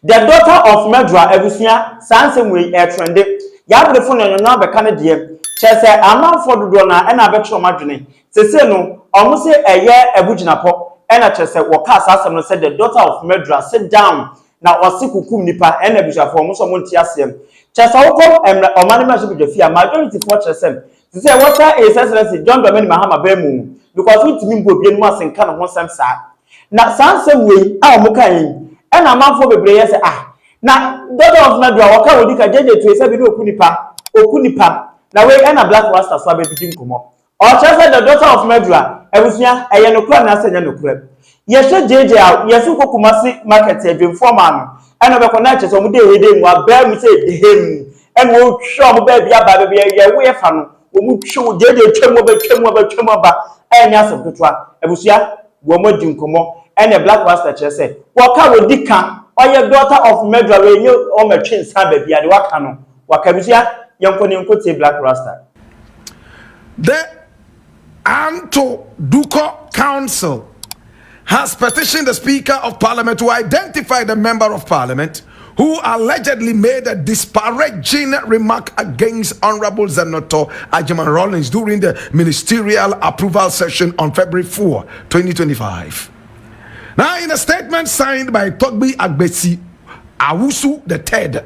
The daughter of Medra Ebusia, Sansem we a trendy. Yabble phone and number Canadian. Chese, a man for the donor and a betro margin. Seseno, almost a year a bujinapo, and a chese, Wakas Asam said the daughter of Medra sit down. Now was sick nipa and a bishop for Musamontiasium. Chesauko and Omanima should be the fear majority for Chesem. To say what is excellency John Domin Mahama Bemu, because we to me would be once and kind of one sa. Now, Sansem way, our Mukain. And a man for the players now daughter of Nadra waka wodi ka jeje to ese bi okunipa na we and a black Rasta so be bidin komo or just the daughter of Medra ebusia eye no kura na asenya no kura yehwe jeje a yesu kokumasi market edwem formal no and obe kona che so mu de hede mu aba mu say dehem and wo hwe mo ba bia ba bia ye we fa no wo mu hwe jeje twemu ba enya asem totwa ebusia wo mo din komo and a black Rasta che say waka wodi ka oye daughter of Medra we you o matwe nsa ba bia de waka no waka bisia yanko black Rasta. The Anto Duko Council has petitioned the Speaker of Parliament to identify the Member of Parliament who allegedly made a disparaging remark against Honorable Senator Ajiman Rawlings during the ministerial approval session on February 4, 2025. Now, in a statement signed by Togbi Agbesi Awusu III,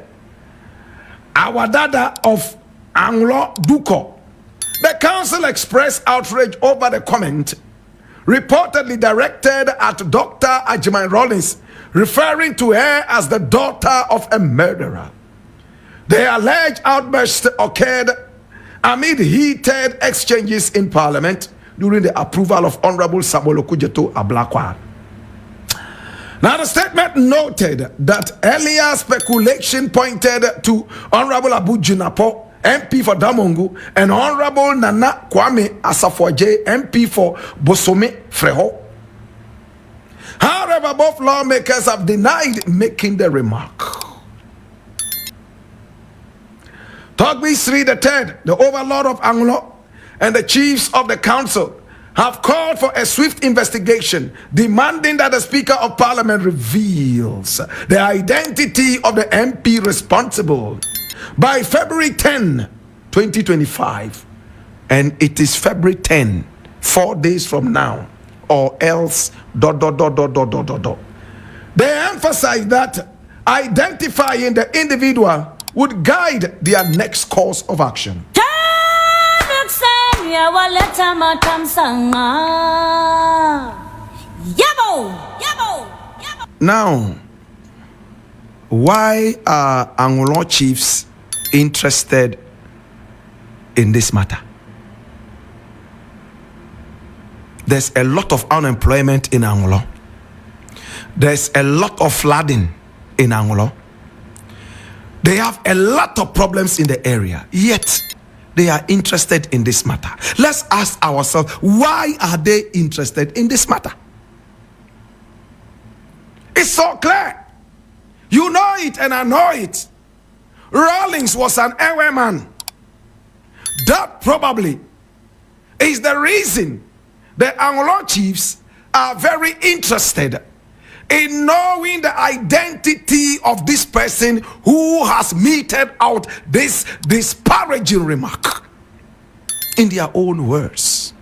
our dada of Anglo Duko, the council expressed outrage over the comment reportedly directed at Dr. Ajiman Rawlings, referring to her as the daughter of a murderer. The alleged outburst occurred amid heated exchanges in Parliament during the approval of Honorable Samuel Okujeto Ablakwa. Now, the statement noted that earlier speculation pointed to Honorable Abu Jinapo, MP for Damongu, and Honorable Nana Kwame Asafoje, MP for Bosome Freho. However, both lawmakers have denied making the remark. Togbi Sri III, the overlord of Anglo, and the chiefs of the council have called for a swift investigation, demanding that the Speaker of Parliament reveals the identity of the MP responsible by February 10, 2025. And it is February 10, 4 days from now, or else ... They emphasize that identifying the individual would guide their next course of action. Now, why are Anglo chiefs interested in this matter? There's a lot of unemployment in Anglo. There's a lot of flooding in Anglo. They have a lot of problems in the area, yet they are interested in this matter. Let's ask ourselves, why are they interested in this matter? It's so clear. You know it and I know it. Rawlings was an Ewe man. That probably is the reason the Anglo chiefs are very interested in knowing the identity of this person who has meted out this disparaging remark in their own words.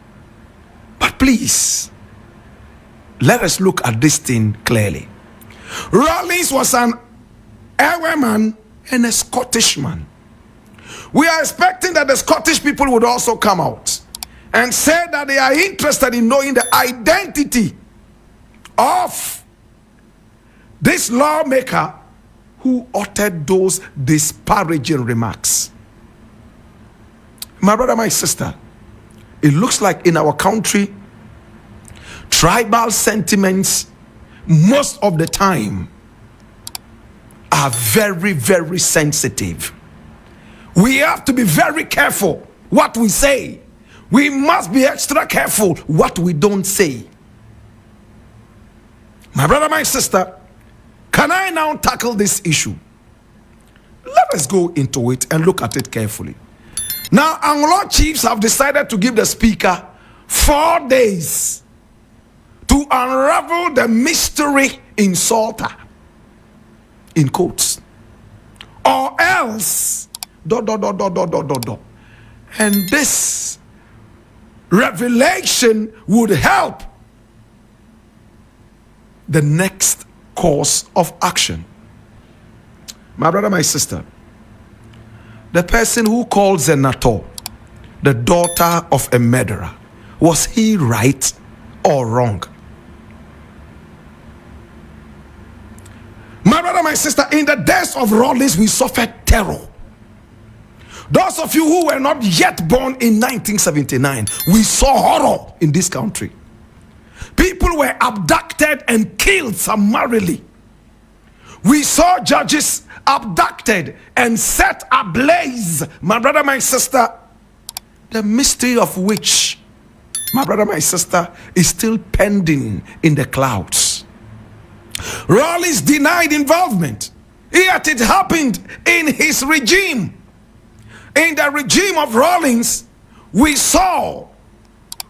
But please, let us look at this thing clearly. Rawlings was an Ewe man and a Scottish man. We are expecting that the Scottish people would also come out and say that they are interested in knowing the identity of this lawmaker who uttered those disparaging remarks. My brother, my sister, it looks like in our country, tribal sentiments most of the time are very, very sensitive. We have to be very careful what we say. We must be extra careful what we don't say. My brother, my sister, can I now tackle this issue? Let us go into it and look at it carefully. Now, Anglo chiefs have decided to give the speaker 4 days to unravel the mystery in Salter. in quotes. Or else, ... And this revelation would help the next course of action. My brother, my sister, the person who called Zenator the daughter of a murderer, was he right or wrong? My brother, my sister, in the days of Rawlings, we suffered terror. Those of you who were not yet born in 1979, we saw horror in this country. People were abducted and killed summarily. We saw judges abducted and set ablaze. My brother, my sister, the mystery of which, my brother, my sister, is still pending in the clouds. Rawlings denied involvement, yet it happened in his regime. In the regime of Rawlings, we saw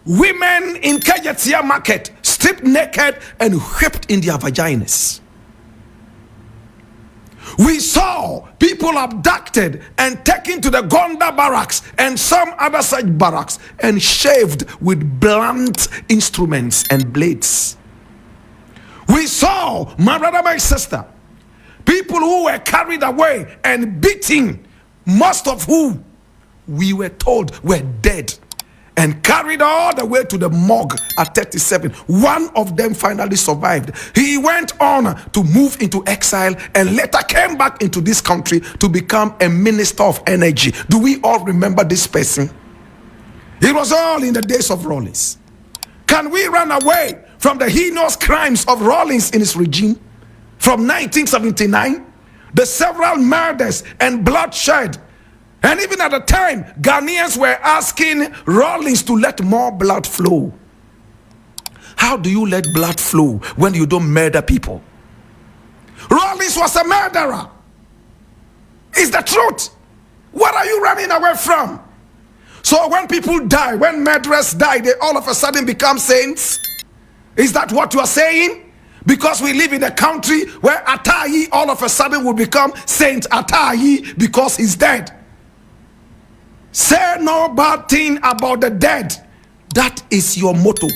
women in Kajetia market stripped naked and whipped in their vaginas. We saw people abducted and taken to the Gonda barracks and some other such barracks and shaved with blunt instruments and blades. We saw, my brother, my sister, people who were carried away and beaten, most of whom we were told were dead, and carried all the way to the morgue at 37. One of them finally survived. He went on to move into exile and later came back into this country to become a minister of energy. Do we all remember this person? It was all in the days of Rawlings. Can we run away from the heinous crimes of Rawlings in his regime from 1979? The several murders and bloodshed. And even at the time, Ghanaians were asking Rawlings to let more blood flow. How do you let blood flow when you don't murder people? Rawlings was a murderer. It's the truth. What are you running away from? So when people die, when murderers die, they all of a sudden become saints? Is that what you are saying? Because we live in a country where Atayi all of a sudden will become Saint Atayi because he's dead. Say no bad thing about the dead. That is your motto.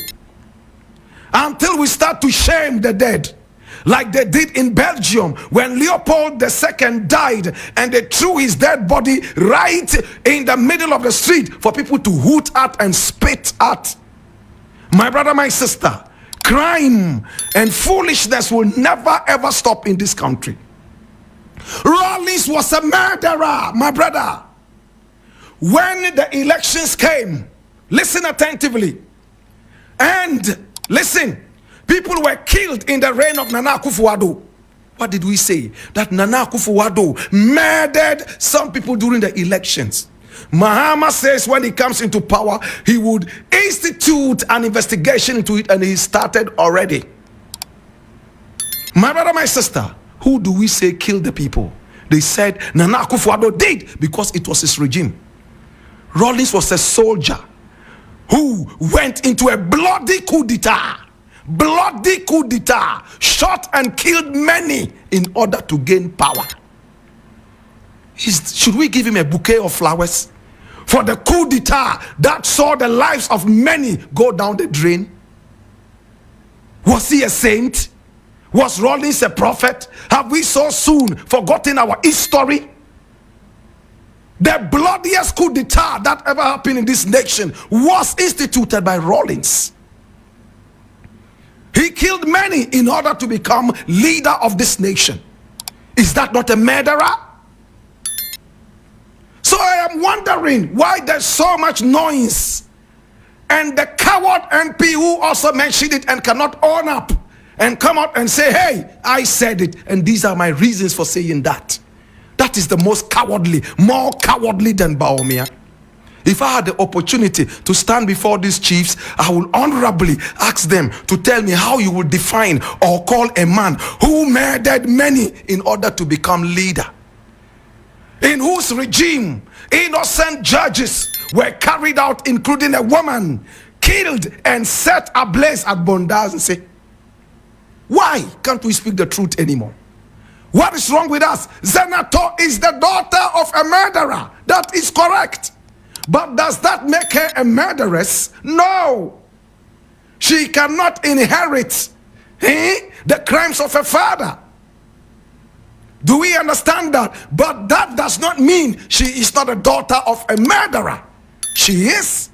Until we start to shame the dead, like they did in Belgium when Leopold II died and they threw his dead body right in the middle of the street for people to hoot at and spit at. My brother, my sister, crime and foolishness will never ever stop in this country. Rawlings was a murderer, my brother. When the elections came, listen attentively, and listen, people were killed in the reign of Nana Akufo-Addo. What did we say? That Nana Akufo-Addo murdered some people during the elections. Mahama says when he comes into power, he would institute an investigation into it, and he started already. My brother, my sister, who do we say killed the people? They said Nana Akufo-Addo did because it was his regime. Rawlings was a soldier who went into a bloody coup d'etat, shot and killed many in order to gain power. Should we give him a bouquet of flowers for the coup d'etat that saw the lives of many go down the drain? Was he a saint? Was Rawlings a prophet? Have we so soon forgotten our history? The bloodiest coup d'etat that ever happened in this nation was instituted by Rawlings. He killed many in order to become leader of this nation. Is that not a murderer? So I am wondering why there's so much noise, and the coward MP who also mentioned it and cannot own up and come out and say, hey, I said it and these are my reasons for saying that. That is the most cowardly, more cowardly than Baumia. If I had the opportunity to stand before these chiefs, I will honorably ask them to tell me how you would define or call a man who murdered many in order to become leader, in whose regime innocent judges were carried out, including a woman killed and set ablaze at Bondaz. And say, why can't we speak the truth anymore? What is wrong with us? Zenator is the daughter of a murderer. That is correct. But does that make her a murderess? No. She cannot inherit the crimes of her father. Do we understand that? But that does not mean she is not a daughter of a murderer. She is.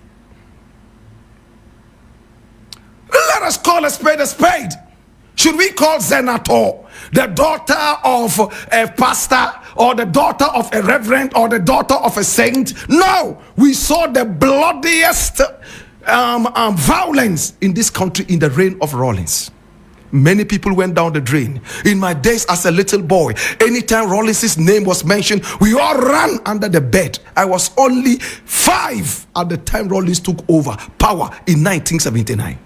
Let us call a spade a spade. Should we call Zenator the daughter of a pastor, or the daughter of a reverend, or the daughter of a saint? No. We saw the bloodiest violence in this country in the reign of Rawlings. Many people went down the drain. In my days as a little boy, anytime Rawlings' name was mentioned, we all ran under the bed. I was only 5 at the time Rawlings took over power in 1979.